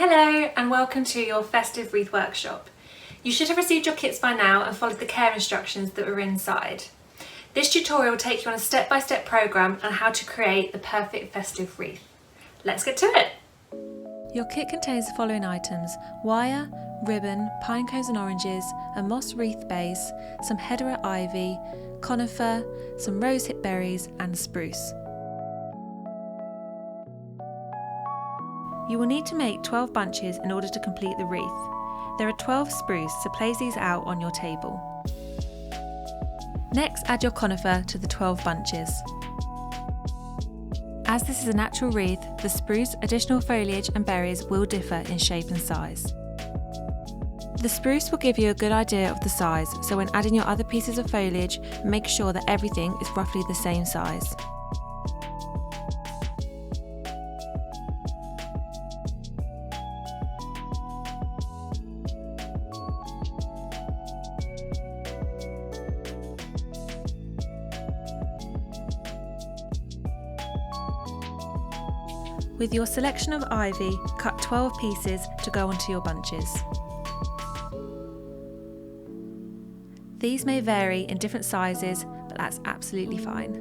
Hello and welcome to your Festive Wreath workshop. You should have received your kits by now and followed the care instructions that were inside. This tutorial will take you on a step-by-step programme on how to create the perfect festive wreath. Let's get to it! Your kit contains the following items: wire, ribbon, pine cones and oranges, a moss wreath base, some hedera ivy, conifer, some rosehip berries and spruce. You will need to make 12 bunches in order to complete the wreath. There are 12 spruce, so place these out on your table. Next, add your conifer to the 12 bunches. As this is a natural wreath, the spruce, additional foliage and berries will differ in shape and size. The spruce will give you a good idea of the size, so when adding your other pieces of foliage, make sure that everything is roughly the same size. With your selection of ivy, cut 12 pieces to go onto your bunches. These may vary in different sizes, but that's absolutely fine.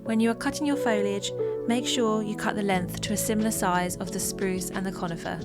When you are cutting your foliage, make sure you cut the length to a similar size of the spruce and the conifer.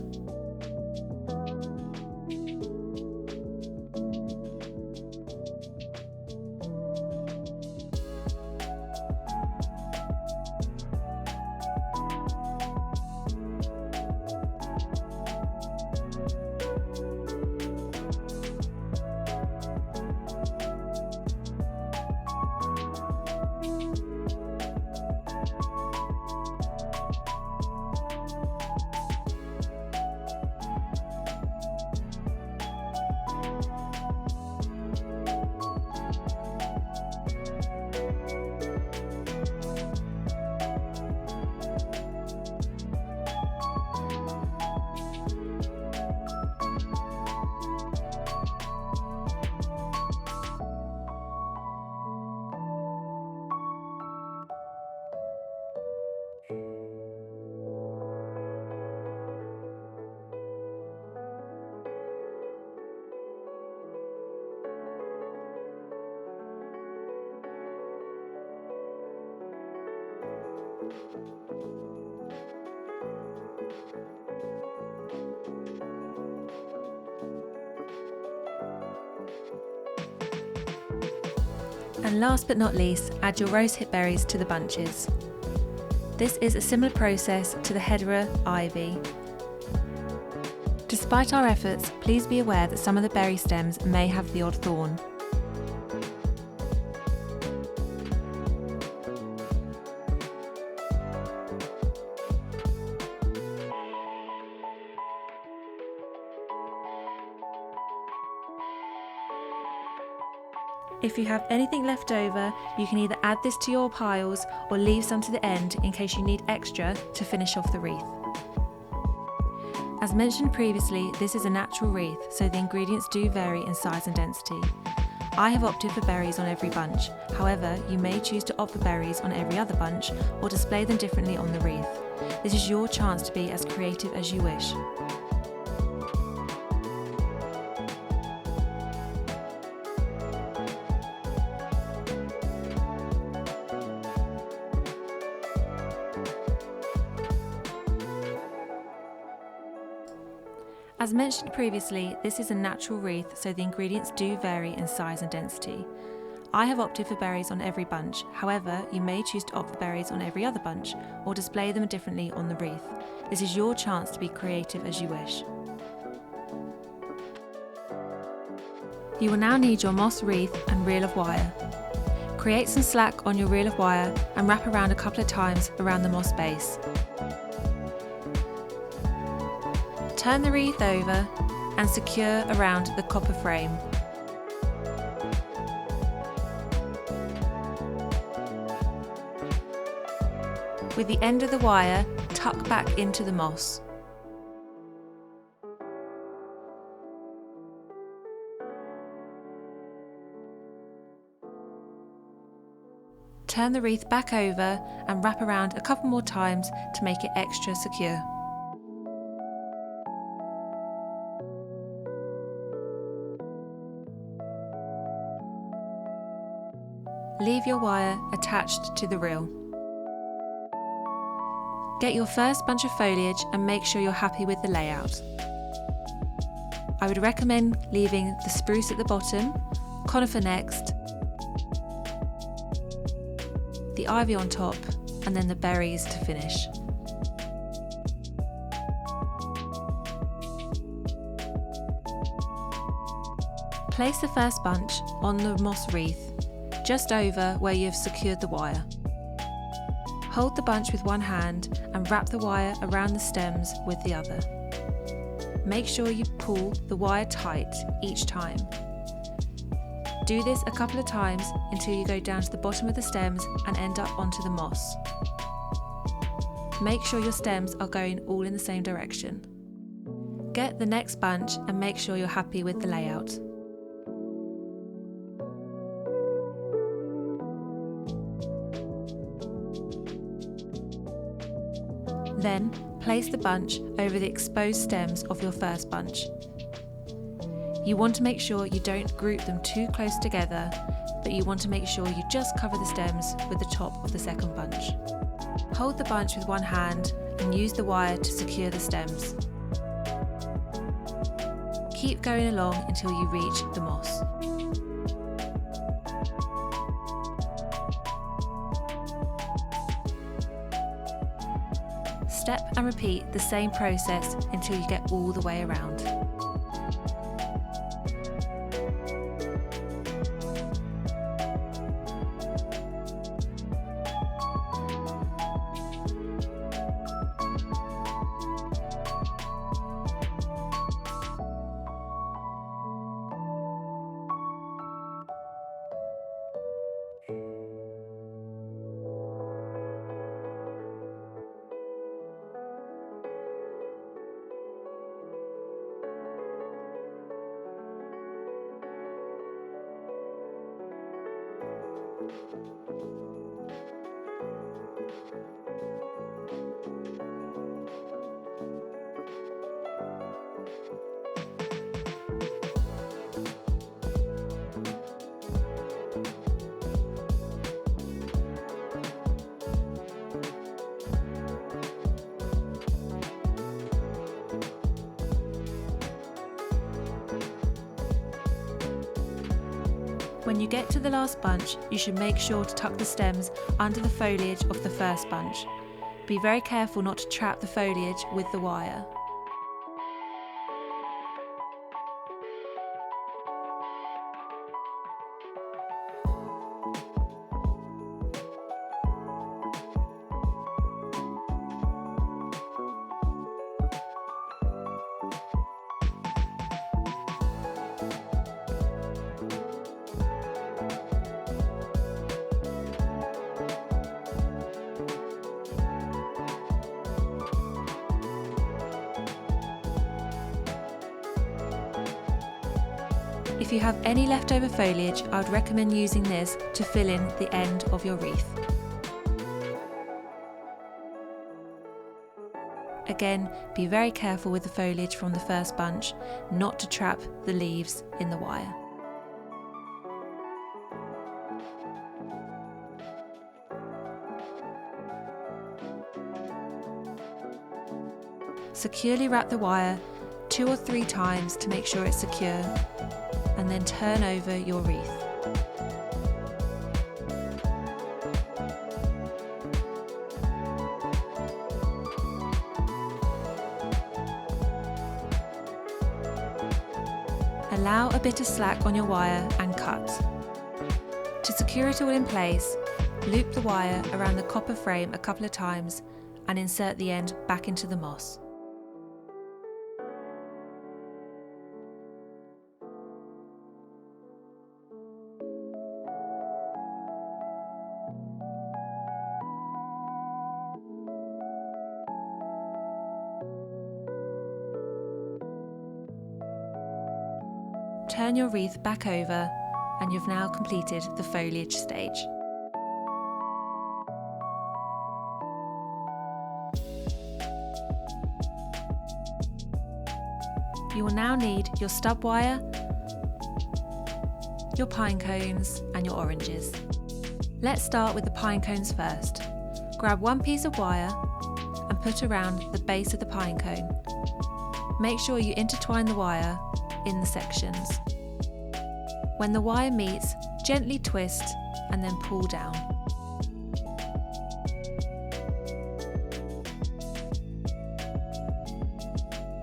And last but not least, add your rosehip berries to the bunches. This is a similar process to the hedera ivy. Despite our efforts, please be aware that some of the berry stems may have the odd thorn. If you have anything left over, you can either add this to your piles or leave some to the end in case you need extra to finish off the wreath. As mentioned previously, this is a natural wreath, so the ingredients do vary in size and density. I have opted for berries on every bunch, however, you may choose to opt for berries on every other bunch or display them differently on the wreath. This is your chance to be as creative as you wish. As mentioned previously, this is a natural wreath, so the ingredients do vary in size and density. I have opted for berries on every bunch, however, you may choose to opt for berries on every other bunch, or display them differently on the wreath. This is your chance to be creative as you wish. You will now need your moss wreath and reel of wire. Create some slack on your reel of wire and wrap around a couple of times around the moss base. Turn the wreath over and secure around the copper frame. With the end of the wire, tuck back into the moss. Turn the wreath back over and wrap around a couple more times to make it extra secure. leave your wire attached to the reel. Get your first bunch of foliage and make sure you're happy with the layout. I would recommend leaving the spruce at the bottom, conifer next, the ivy on top, and then the berries to finish. Place the first bunch on the moss wreath, just over where you have secured the wire. Hold the bunch with one hand and wrap the wire around the stems with the other. Make sure you pull the wire tight each time. Do this a couple of times until you go down to the bottom of the stems and end up onto the moss. Make sure your stems are going all in the same direction. Get the next bunch and make sure you're happy with the layout. Then, place the bunch over the exposed stems of your first bunch. You want to make sure you don't group them too close together, but you want to make sure you just cover the stems with the top of the second bunch. Hold the bunch with one hand and use the wire to secure the stems. Keep going along until you reach the moss. Step and repeat the same process until you get all the way around. When you get to the last bunch, you should make sure to tuck the stems under the foliage of the first bunch. Be very careful not to trap the foliage with the wire. If you have any leftover foliage, I would recommend using this to fill in the end of your wreath. Again, be very careful with the foliage from the first bunch, not to trap the leaves in the wire. Securely wrap the wire 2 or 3 times to make sure it's secure, and then turn over your wreath. Allow a bit of slack on your wire and cut. To secure it all in place, loop the wire around the copper frame a couple of times and insert the end back into the moss. Turn your wreath back over and you've now completed the foliage stage. You will now need your stub wire, your pine cones and your oranges. Let's start with the pine cones first. Grab one piece of wire and put around the base of the pine cone. Make sure you intertwine the wire in the sections. When the wire meets, gently twist and then pull down.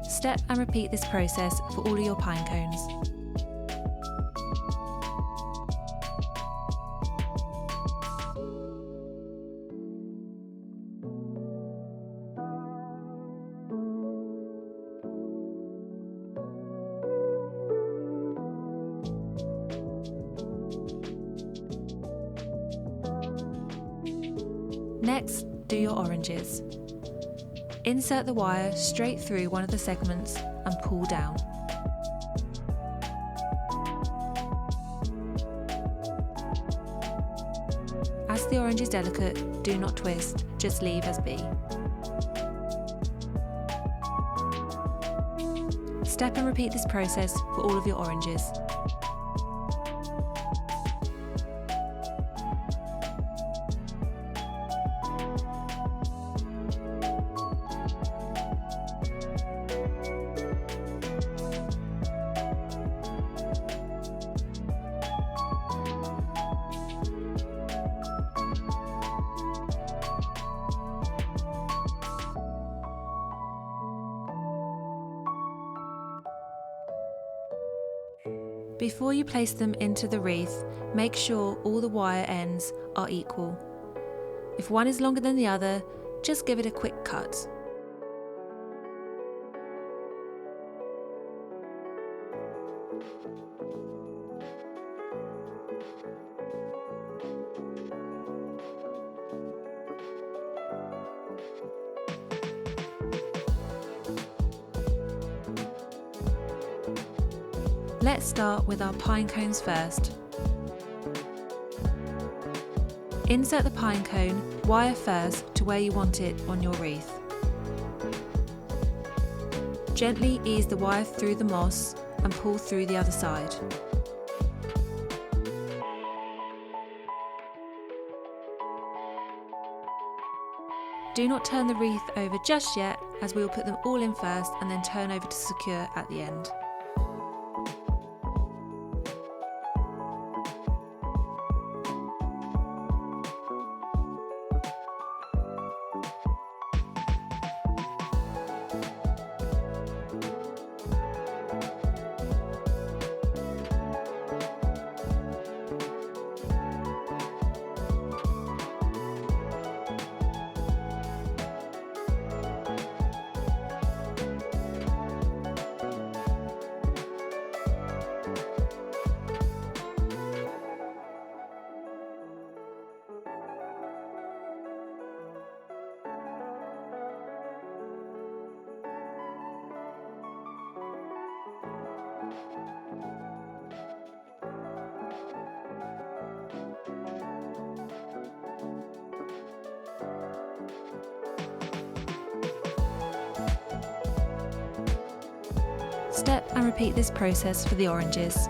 Step and repeat this process for all of your pine cones. Next, do your oranges. Insert the wire straight through one of the segments and pull down. As the orange is delicate, do not twist, just leave as be. Step and repeat this process for all of your oranges. Before you place them into the wreath, make sure all the wire ends are equal. If one is longer than the other, just give it a quick cut. Let's start with our pine cones first. Insert the pine cone wire first to where you want it on your wreath. Gently ease the wire through the moss and pull through the other side. Do not turn the wreath over just yet, as we will put them all in first and then turn over to secure at the end. Step and repeat this process for the oranges.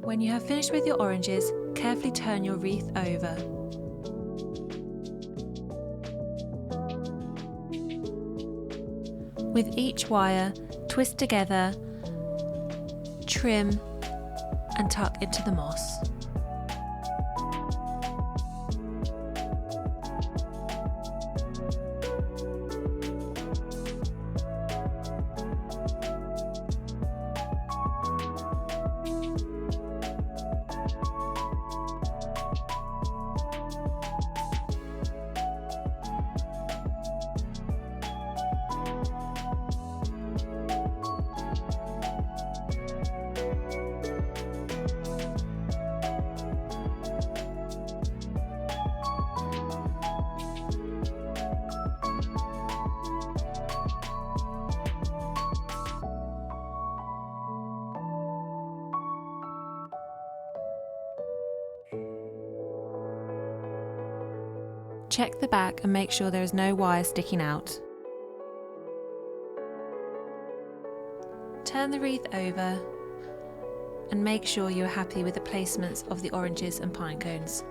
When you have finished with your oranges, carefully turn your wreath over. With each wire, twist together, trim and tuck into the moss. Check the back and make sure there is no wire sticking out. Turn the wreath over and make sure you are happy with the placements of the oranges and pine cones.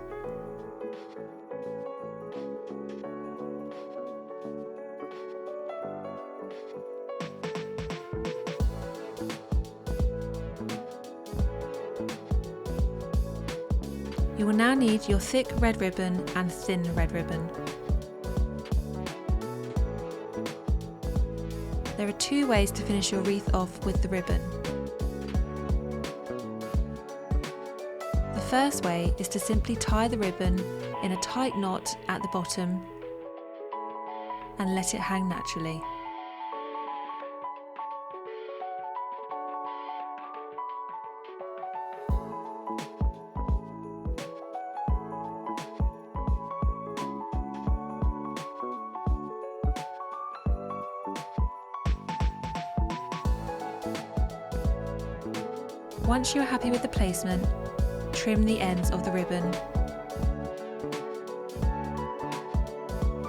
You will now need your thick red ribbon and thin red ribbon. There are two ways to finish your wreath off with the ribbon. The first way is to simply tie the ribbon in a tight knot at the bottom and let it hang naturally. Once you are happy with the placement, trim the ends of the ribbon.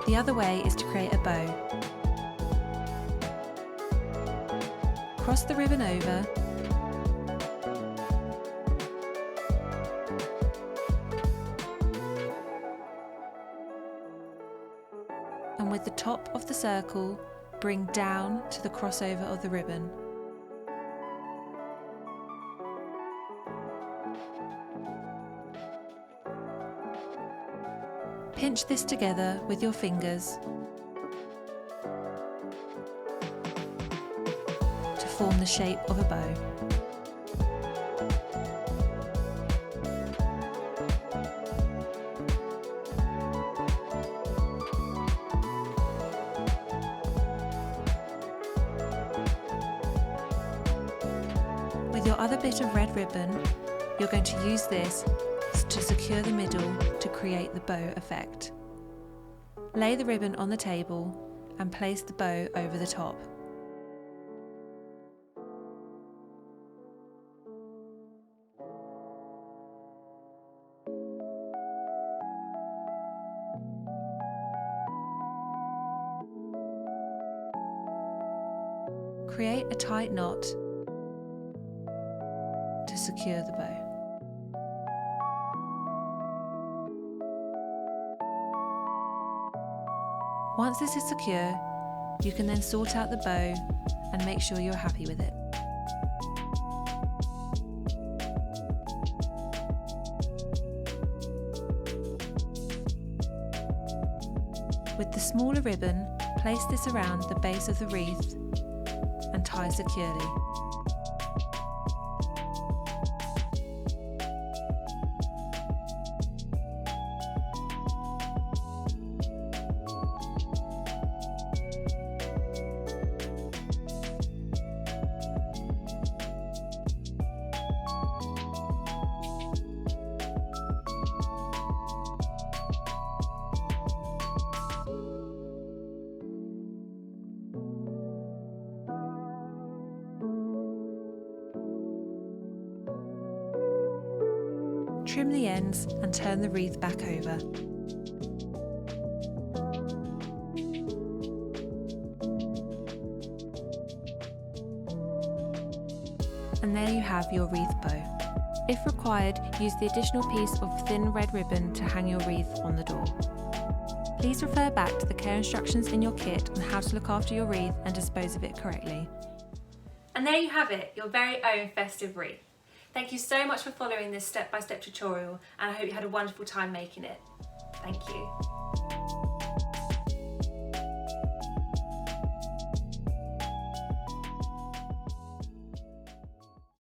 The other way is to create a bow. Cross the ribbon over and with the top of the circle, bring down to the crossover of the ribbon. Pinch this together with your fingers to form the shape of a bow. With your other bit of red ribbon, you're going to use this to secure the middle to create the bow effect. Lay the ribbon on the table and place the bow over the top. Create a tight knot to secure the bow. Once this is secure, you can then sort out the bow and make sure you're happy with it. With the smaller ribbon, place this around the base of the wreath and tie securely. Trim the ends and turn the wreath back over. And there you have your wreath bow. If required, use the additional piece of thin red ribbon to hang your wreath on the door. Please refer back to the care instructions in your kit on how to look after your wreath and dispose of it correctly. And there you have it, your very own festive wreath. Thank you so much for following this step-by-step tutorial, and I hope you had a wonderful time making it. Thank you.